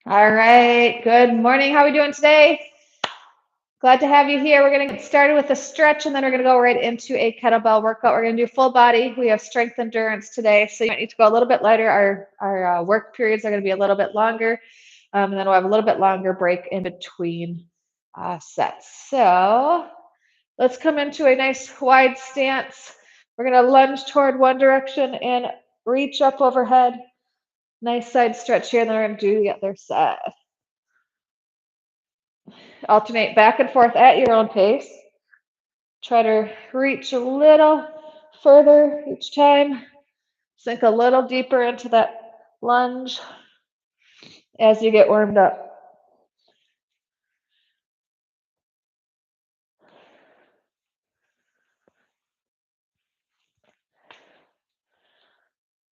All right, good morning. How are we doing today? Glad to have you here. We're going to get started with a stretch and then we're going to go right into a kettlebell workout. We're going to do full body. We have strength endurance today, so you might need to go a little bit lighter. Our work periods are going to be a little bit longer, and then we'll have a little bit longer break in between sets. So let's come into a nice wide stance. We're going to lunge toward one direction and reach up overhead. Nice side stretch here, and then we're going to do the other side. Alternate back and forth at your own pace. Try to reach a little further each time. Sink a little deeper into that lunge as you get warmed up.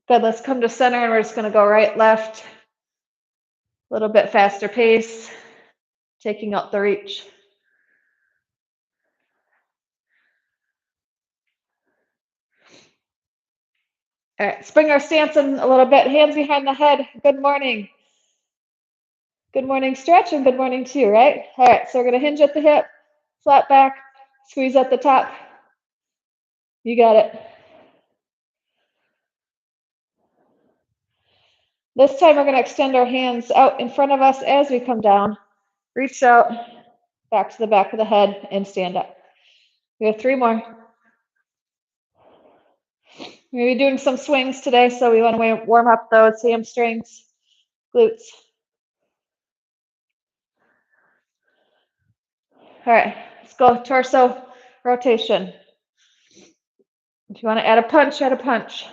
Good, let's come to center and we're just going to go right, left, a little bit faster pace, taking out the reach. All right, let's bring our stance in a little bit, hands behind the head. Good morning. Good morning stretch and good morning to you, right? All right, so we're going to hinge at the hip, flat back, squeeze at the top. You got it. This time we're going to extend our hands out in front of us as we come down. Reach out, back to the back of the head, and stand up. We have 3 more. We're going to be doing some swings today, so we want to warm up those hamstrings, glutes. All right, let's go torso rotation. If you want to add a punch, add a punch.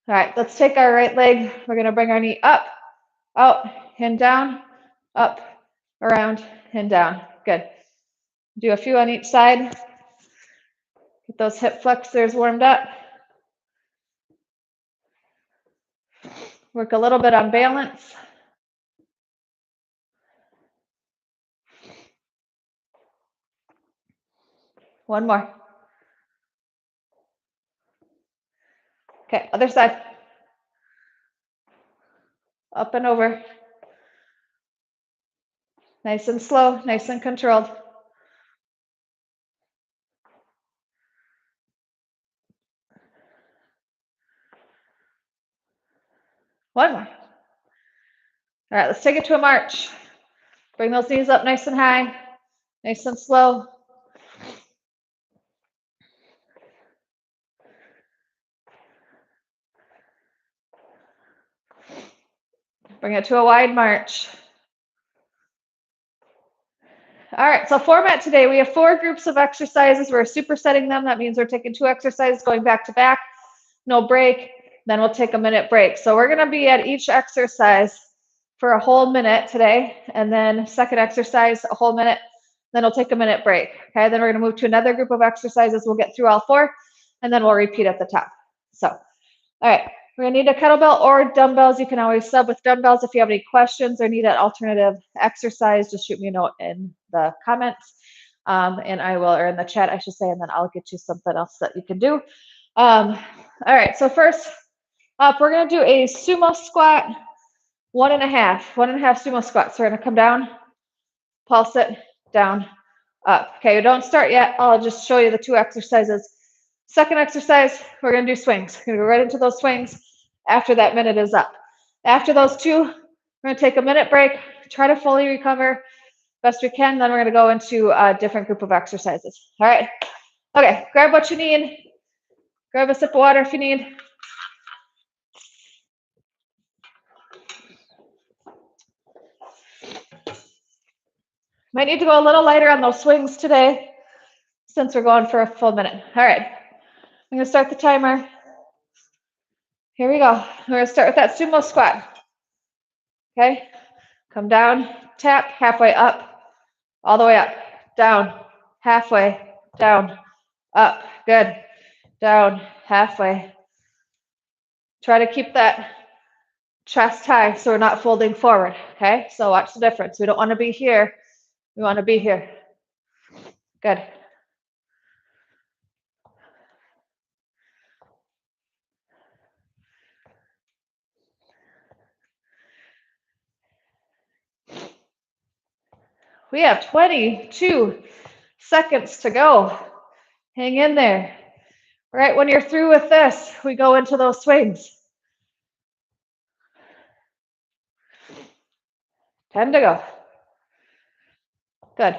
All right, let's take our right leg. We're going to bring our knee up, out, and down, up, around, and down. Good. Do a few on each side. Get those hip flexors warmed up. Work a little bit on balance. One more. Okay, other side. Up and over. Nice and slow, nice and controlled. One more. All right, let's take it to a march. Bring those knees up nice and high, nice and slow. Bring it to a wide march. All right, so format today, we have 4 groups of exercises. We're supersetting them. That means we're taking 2 exercises going back to back, no break. Then we'll take a minute break. So we're going to be at each exercise for a whole minute today, and then second exercise, a whole minute. Then we'll take a minute break. Okay, then we're going to move to another group of exercises. We'll get through all 4, and then we'll repeat at the top. So, all right, we're going to need a kettlebell or dumbbells. You can always sub with dumbbells. If you have any questions or need an alternative exercise, just shoot me a note in the comments, and I will, or in the chat, I should say, and then I'll get you something else that you can do. All right, so first up, we're going to do a sumo squat, 1.5 sumo squats. So we're going to come down, pulse it, down, up. Okay, don't start yet. I'll just show you the 2 exercises. Second exercise, we're going to do swings. We're going to go right into those swings after that minute is up. After those 2, we're going to take a minute break, try to fully recover best we can. Then we're going to go into a different group of exercises. All right. Okay, grab what you need. Grab a sip of water if you need. Might need to go a little lighter on those swings today since we're going for a full minute. All right, I'm going to start the timer. Here we go. We're going to start with that sumo squat. Okay, come down, tap, halfway up, all the way up, down, halfway, down, up, good, down, halfway. Try to keep that chest high so we're not folding forward, okay? So watch the difference. We don't want to be here. We want to be here. Good. We have 22 seconds to go. Hang in there. Right when you're through with this, we go into those swings. 10 to go. Good.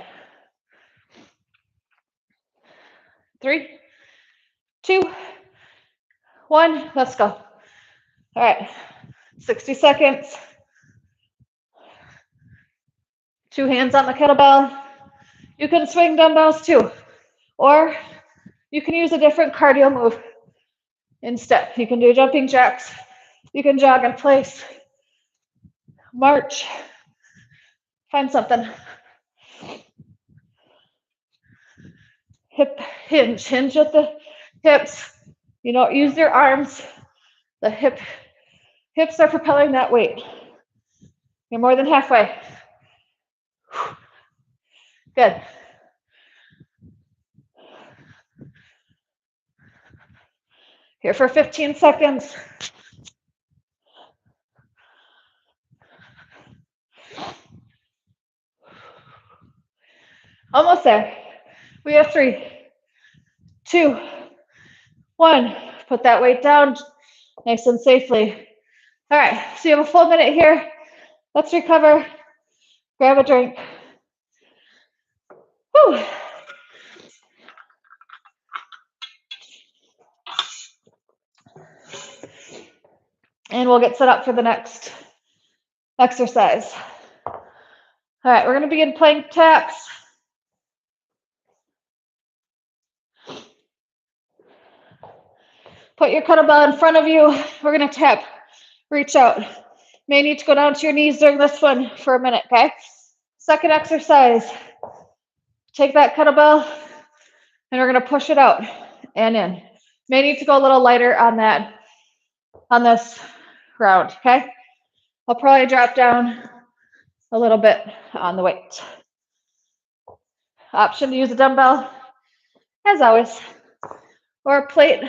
3, 2, 1, let's go. All right, 60 seconds. 2 hands on the kettlebell. You can swing dumbbells too, or you can use a different cardio move instead. You can do jumping jacks. You can jog in place. March. Find something. Hip hinge. Hinge at the hips. You don't use your arms. The hips are propelling that weight. You're more than halfway. Good. Here for 15 seconds. Almost there. We have 3, 2, 1. Put that weight down nice and safely. All right, so you have a full minute here. Let's recover. Grab a drink. Whew. And we'll get set up for the next exercise. All right, we're going to begin plank taps. Put your kettlebell in front of you. We're going to tap, reach out. May need to go down to your knees during this one for a minute, okay? Second exercise. Take that kettlebell and we're going to push it out and in. May need to go a little lighter on that, on this round, okay? I'll probably drop down a little bit on the weight. Option to use a dumbbell, as always, or a plate.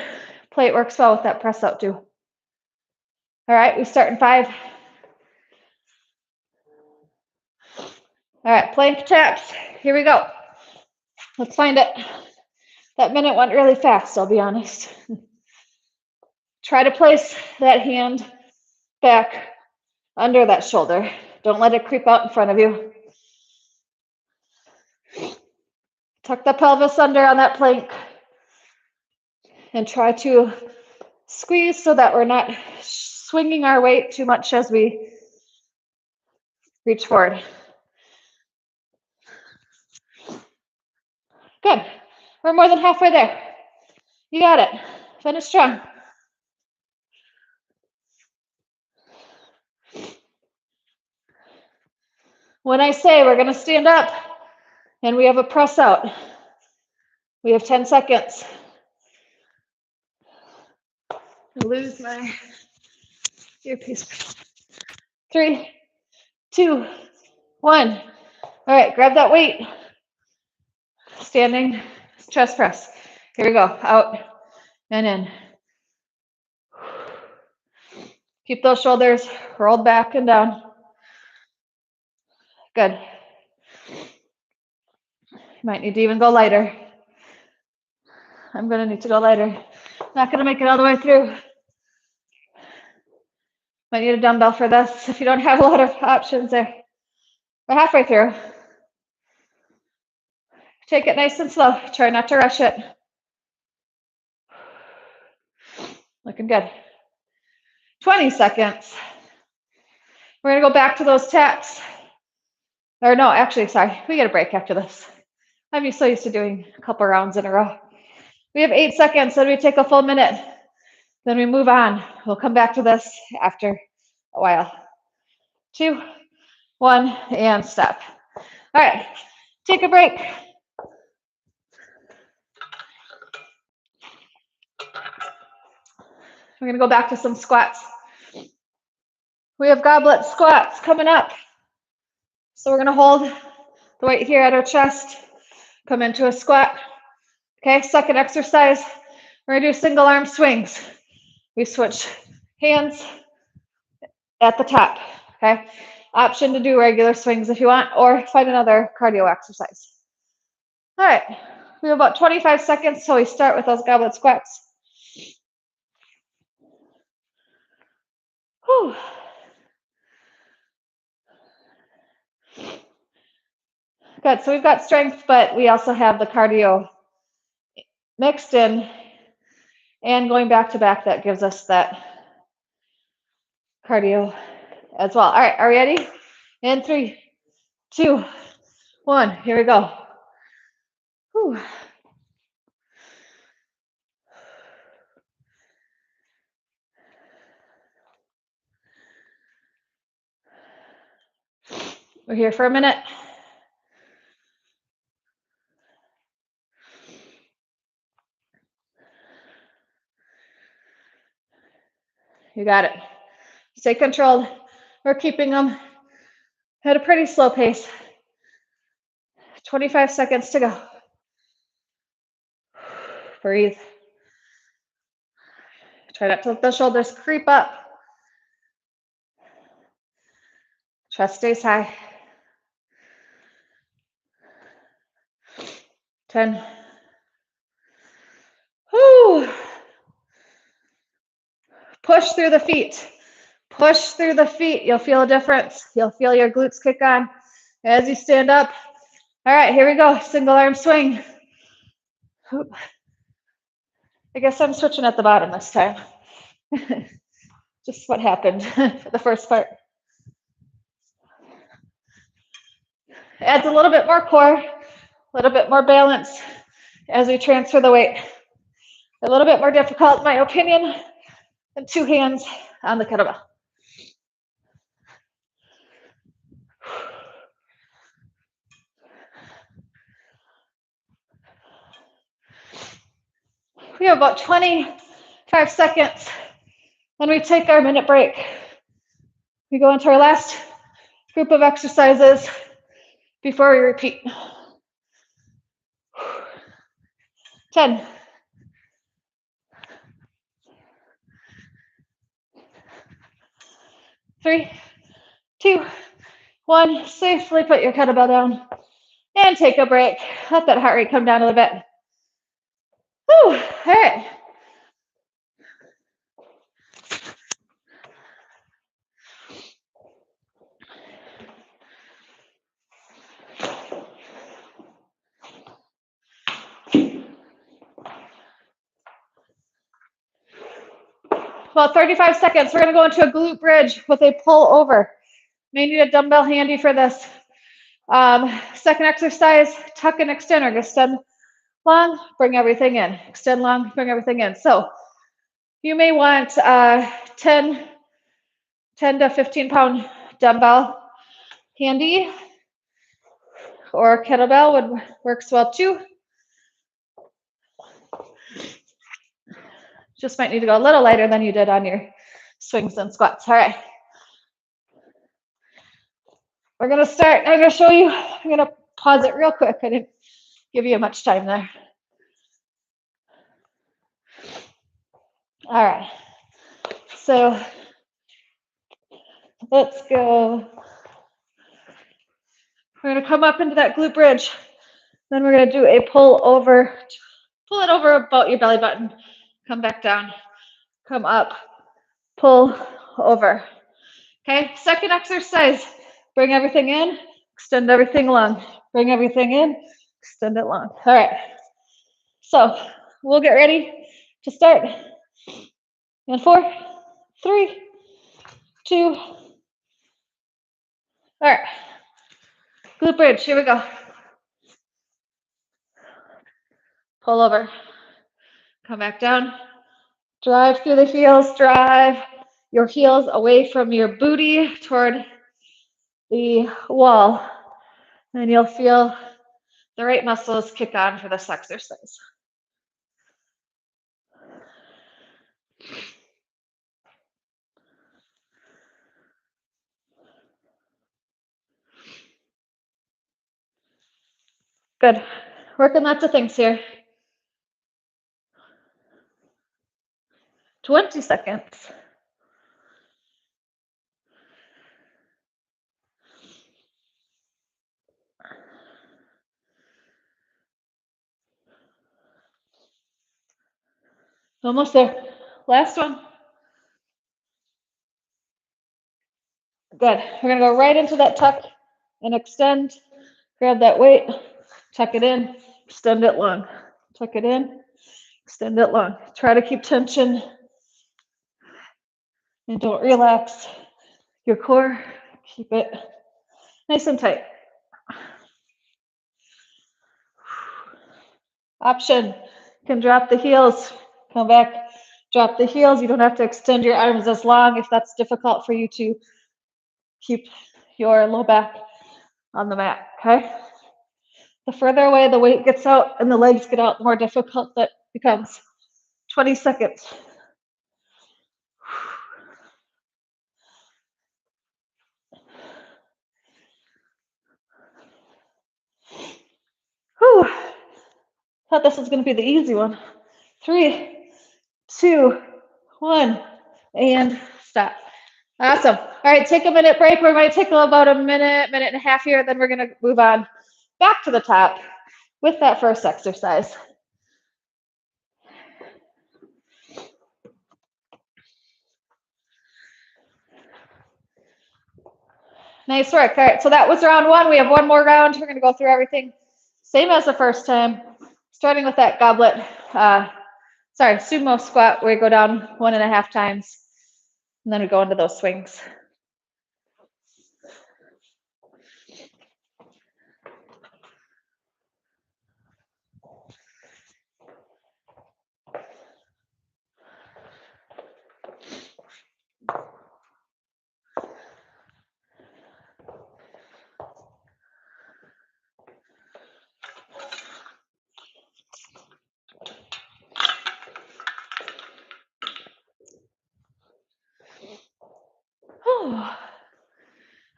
Plate works well with that press out too. All right, we start in 5. All right, plank taps. Here we go. Let's find it. That minute went really fast, I'll be honest. Try to place that hand back under that shoulder. Don't let it creep out in front of you. Tuck the pelvis under on that plank and try to squeeze so that we're not swinging our weight too much as we reach forward. Good. We're more than halfway there. You got it. Finish strong. When I say we're going to stand up and we have a press out, we have 10 seconds. I lose my earpiece. 3, 2, 1. All right, grab that weight. Standing chest press. Here we go. Out and in. Keep those shoulders rolled back and down. Good. You might need to even go lighter. I'm going to need to go lighter. Not going to make it all the way through. Might need a dumbbell for this if you don't have a lot of options there. We're halfway through. Take it nice and slow. Try not to rush it. Looking good. 20 seconds. We're going to go back to those taps. Or no, actually, sorry. We get a break after this. I'm so used to doing a couple rounds in a row. We have 8 seconds, then we take a full minute. Then we move on. We'll come back to this after a while. 2, 1, and stop. All right, take a break. We're going to go back to some squats. We have goblet squats coming up. So we're going to hold the weight here at our chest, come into a squat. Okay, second exercise, we're going to do single arm swings. We switch hands at the top, okay? option to do regular swings if you want, or find another cardio exercise. All right, we have about 25 seconds till we start with those goblet squats. Whew. Good, so we've got strength, but we also have the cardio mixed in and going back to back. That gives us that cardio as well. All right, are we ready? In 3, 2, 1, here we go. Whew. We're here for a minute. You got it. Stay controlled. We're keeping them at a pretty slow pace. 25 seconds to go. Breathe. Try not to let the shoulders creep up. Chest stays high. 10. Whew. Push through the feet. Push through the feet. You'll feel a difference. You'll feel your glutes kick on as you stand up. All right, here we go. Single arm swing. I guess I'm switching at the bottom this time. Just what happened for the first part. Adds a little bit more core, a little bit more balance as we transfer the weight. A little bit more difficult, in my opinion, than 2 hands on the kettlebell. We have about 25 seconds, then we take our minute break. We go into our last group of exercises before we repeat. 10. 3, 2, 1. Safely put your kettlebell down and take a break. Let that heart rate come down a little bit. Whew. All right. About 35 seconds. We're going to go into a glute bridge with a pull over. May need a dumbbell handy for this. Second exercise, tuck and extend. We're going to extend long, bring everything in. Extend long, bring everything in. So you may want 10 to 15 pound dumbbell handy, or kettlebell works well too. Just might need to go a little lighter than you did on your swings and squats. All right. We're going to start. I'm going to show you. I'm going to pause it real quick. I didn't give you much time there. All right. So let's go. We're going to come up into that glute bridge. Then we're going to do a pull over. Pull it over about your belly button. Come back down. Come up. Pull over. Okay. Second exercise. Bring everything in. Extend everything long. Bring everything in. Extend it long. All right. So we'll get ready to start. In 4, 3, 2. All right. Glute bridge. Here we go. Pull over. Come back down. Drive through the heels. Drive your heels away from your booty toward the wall. And you'll feel the right muscles kick on for this exercise. Good. Working lots of things here. 20 seconds. Almost there. Last one. Good. We're going to go right into that tuck and extend. Grab that weight, tuck it in, extend it long. Tuck it in, extend it long. Try to keep tension and don't relax your core. Keep it nice and tight. Option, you can drop the heels, come back, drop the heels. You don't have to extend your arms as long if that's difficult for you to keep your low back on the mat, okay? The further away the weight gets out and the legs get out, the more difficult that becomes. 20 seconds. Whew. Thought this was going to be the easy one. 3, 2, 1, and stop. Awesome. All right, take a minute break. We might take about a minute, minute and a half here, then we're going to move on back to the top with that first exercise. Nice work. All right, so that was round one. We have one more round. We're going to go through everything same as the first time, starting with that goblet, sumo squat where you go down 1.5 times, and then we go into those swings.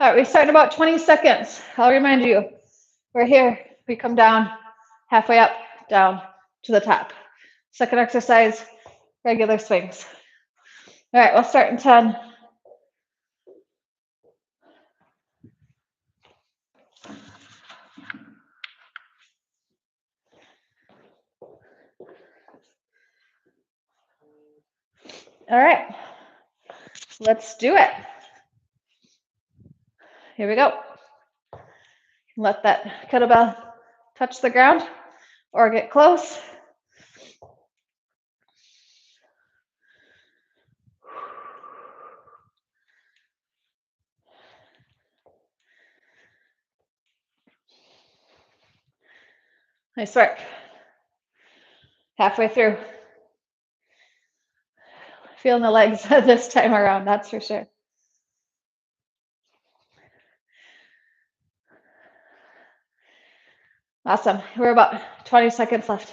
All right, we start in about 20 seconds. I'll remind you, we're here. We come down, halfway up, down to the top. Second exercise, regular swings. All right, we'll start in 10. All right, let's do it. Here we go. Let that kettlebell touch the ground or get close. Nice work. Halfway through. Feeling the legs this time around, that's for sure. Awesome. We're about 20 seconds left.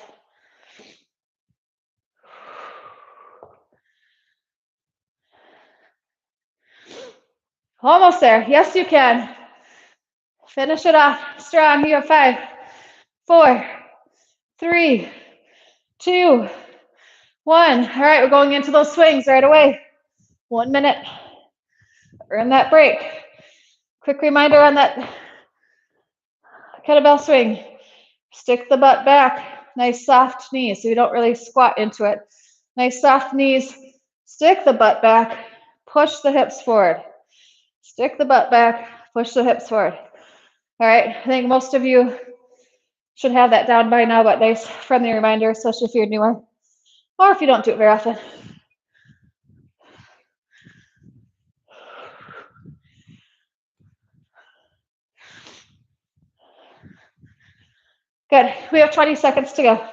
Almost there. Yes, you can. Finish it off strong. You have 5, 4, 3, 2, 1. All right, we're going into those swings right away. 1 minute. Earn that break. Quick reminder on that kettlebell swing. Stick the butt back. Nice soft knees so you don't really squat into it. Nice soft knees. Stick the butt back. Push the hips forward. Stick the butt back. Push the hips forward. All right, I think most of you should have that down by now, but nice friendly reminder, especially if you're newer or if you don't do it very often. Good. We have 20 seconds to go.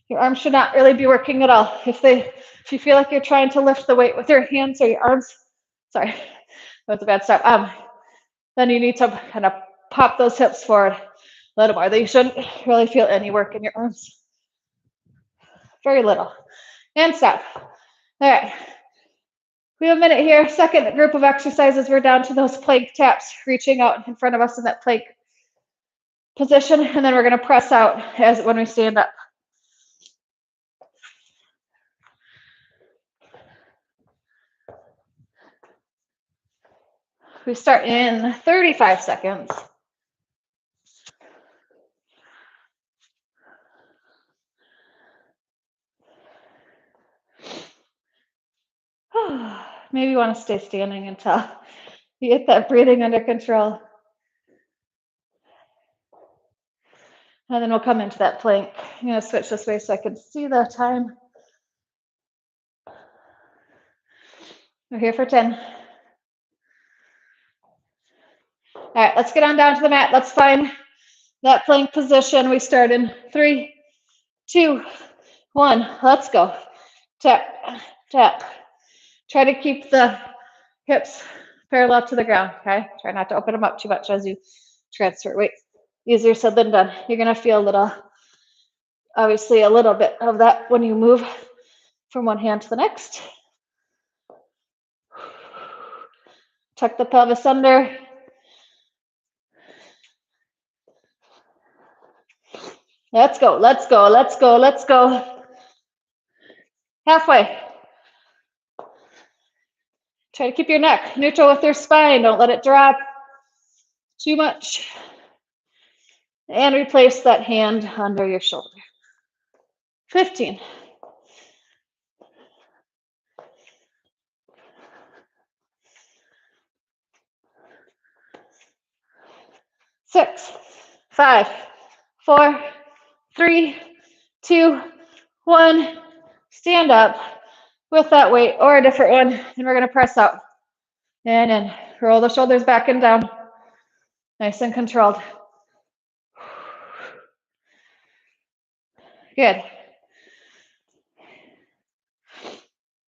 Your arms should not really be working at all. If you feel like you're trying to lift the weight with your hands or your arms, sorry, that was a bad start. Then you need to kind of pop those hips forward a little more. You shouldn't really feel any work in your arms. Very little. And stop. All right. We have a minute here. Second group of exercises. We're down to those plank taps, reaching out in front of us in that plank position, and then we're going to press out as when we stand up. We start in 35 seconds. Maybe you want to stay standing until you get that breathing under control. And then we'll come into that plank. I'm going to switch this way so I can see the time. We're here for 10. All right, let's get on down to the mat. Let's find that plank position we start in. 3, 2, 1. Let's go. Tap, tap. Try to keep the hips parallel to the ground, okay? Try not to open them up too much as you transfer weight. Easier said than done. You're going to feel a little, obviously a little bit of that when you move from one hand to the next. Tuck the pelvis under. Let's go, let's go, let's go, let's go. Halfway. Try to keep your neck neutral with your spine. Don't let it drop too much. And replace that hand under your shoulder. 15. 6, 5, 4, 3, 2, 1. Stand up with that weight or a different one, and we're going to press out. And in. Roll the shoulders back and down. Nice and controlled. Good.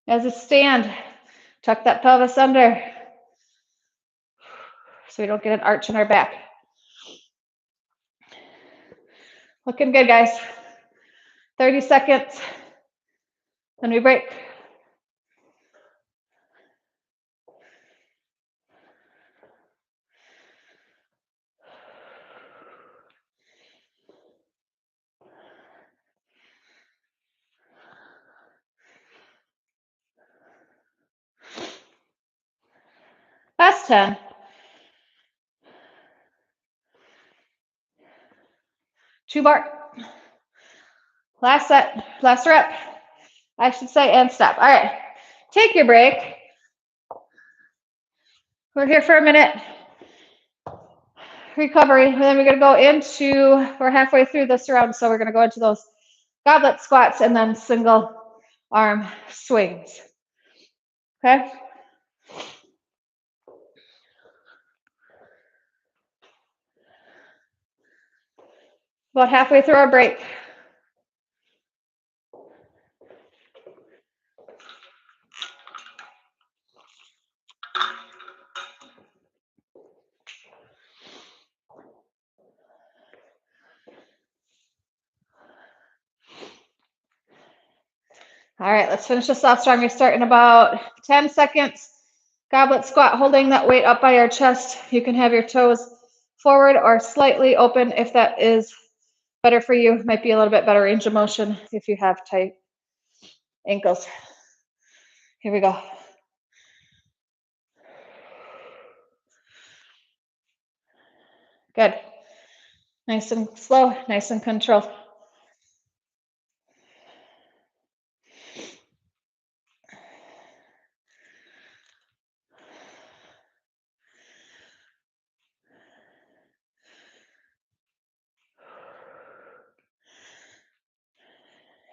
As a stand, tuck that pelvis under so we don't get an arch in our back. Looking good, guys. 30 seconds. Then we break. Last 10. Two more. Last set, last rep, I should say, and stop. All right, take your break. We're here for a minute. Recovery, and then we're gonna go into, we're halfway through this round, so we're gonna go into those goblet squats and then single arm swings, okay? About halfway through our break. All right, let's finish this off strong. We start in about 10 seconds. Goblet squat, holding that weight up by our chest. You can have your toes forward or slightly open if that is better for you. Might be a little bit better range of motion if you have tight ankles. Here we go. Good. Nice and slow, nice and controlled.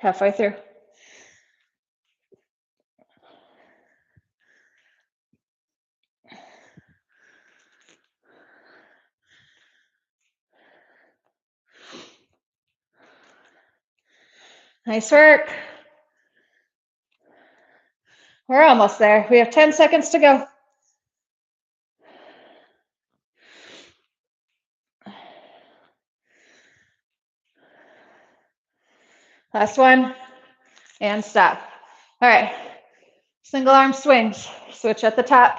Halfway through. Nice work. We're almost there. We have 10 seconds to go. Last one, and stop. All right, single arm swings. Switch at the top.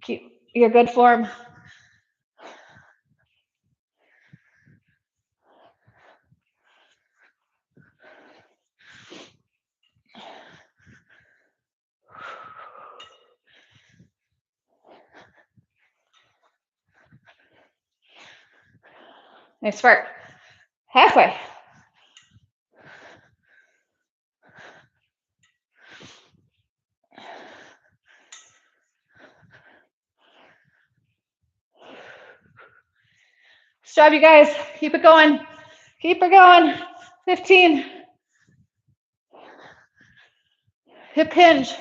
Keep your good form. Nice work. Halfway. job, you guys. Keep it going. Keep it going. 15. Hip hinge.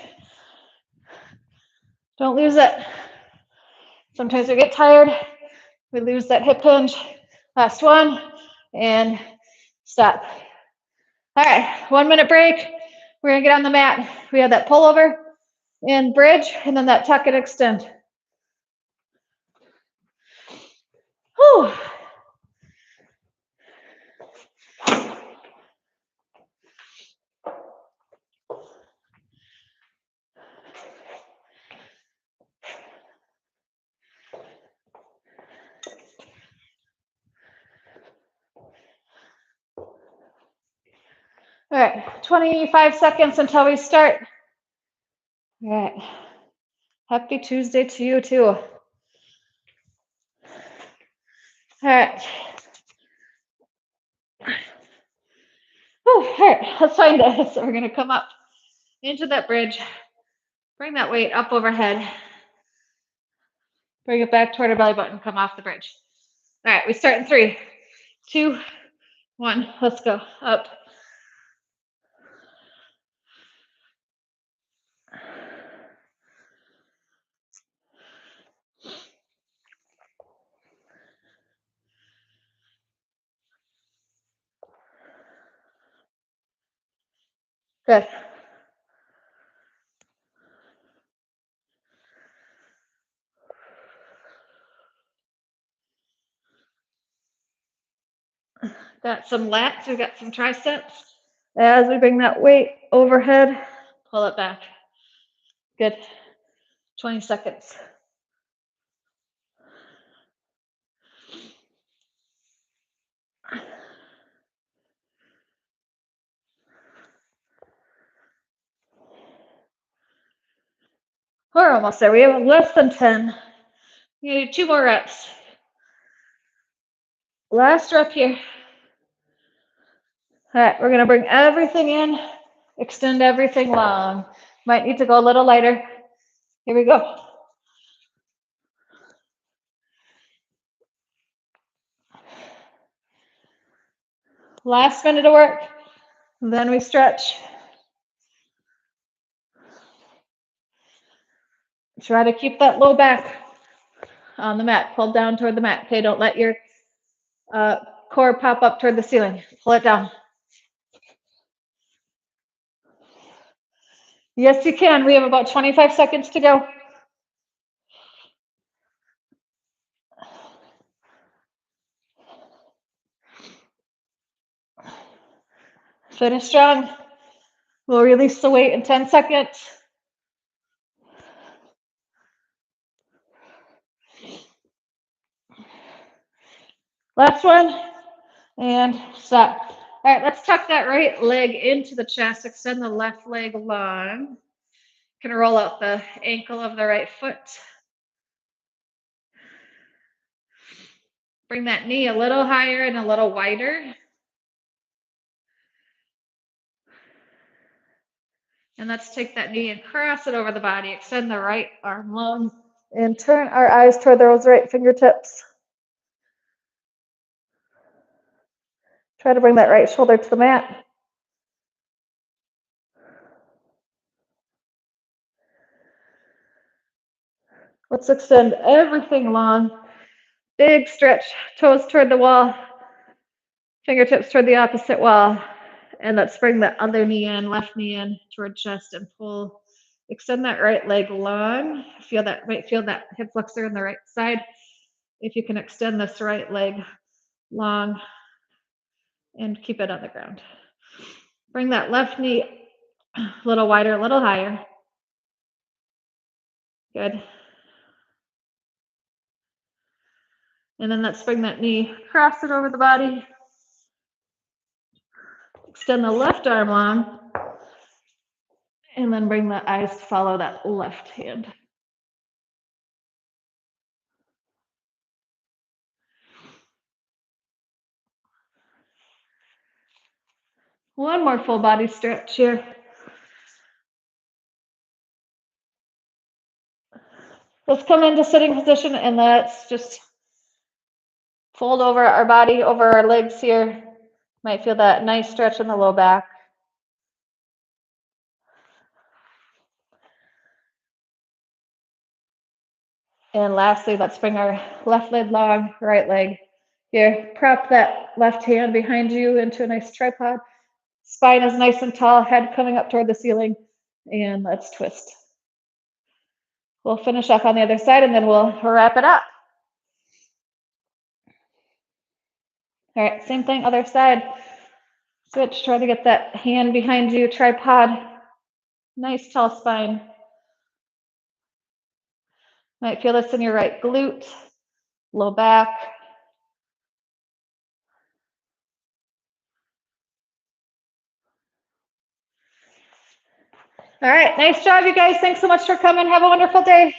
Don't lose it. Sometimes we get tired. We lose that hip hinge. Last one. And stop. All right, 1 minute break. We're gonna get on the mat. We have that pullover and bridge, and then that tuck and extend. Whew. All right, 25 seconds until we start. All right. Happy Tuesday to you too. All right. Whew, all right, let's find it. So we're gonna come up into that bridge, bring that weight up overhead, bring it back toward our belly button, come off the bridge. All right, we start in 3, 2, 1, let's go, up. Good. Got some lats, we got some triceps. As we bring that weight overhead, pull it back. Good. 20 seconds. We're almost there. We have less than 10. You need 2 more reps. Last rep here. All right, we're gonna bring everything in, extend everything long. Might need to go a little lighter. Here we go. Last minute of work, then we stretch. Try to keep that low back on the mat, pulled down toward the mat. Okay, don't let your core pop up toward the ceiling. Pull it down. Yes, you can. We have about 25 seconds to go. Finish strong. We'll release the weight in 10 seconds. Last one, and stop. All right, let's tuck that right leg into the chest, extend the left leg long. Gonna roll out the ankle of the right foot. Bring that knee a little higher and a little wider. And let's take that knee and cross it over the body, extend the right arm long, and turn our eyes toward those right fingertips. Try to bring that right shoulder to the mat. Let's extend everything long. Big stretch, toes toward the wall, fingertips toward the opposite wall. And let's bring the other knee in, left knee in toward chest and pull. Extend that right leg long. Might feel that hip flexor on the right side. If you can extend this right leg long and keep it on the ground. Bring that left knee a little wider, a little higher. Good. And then let's bring that knee, cross it over the body. Extend the left arm long. And then bring the eyes to follow that left hand. One more full body stretch here. Let's come into sitting position and let's just Fold over our body, over our legs here. Might feel that nice stretch in the low back. And lastly, let's bring our left leg long, right leg. Here, prop that left hand behind you into a nice tripod. Spine is nice and tall, head coming up toward the ceiling. And let's twist. We'll finish up on the other side and then we'll wrap it up. All right, same thing, other side. Switch, try to get that hand behind you, tripod. Nice tall spine. Might feel this in your right glute, low back. All right, nice job, you guys. Thanks so much for coming. Have a wonderful day.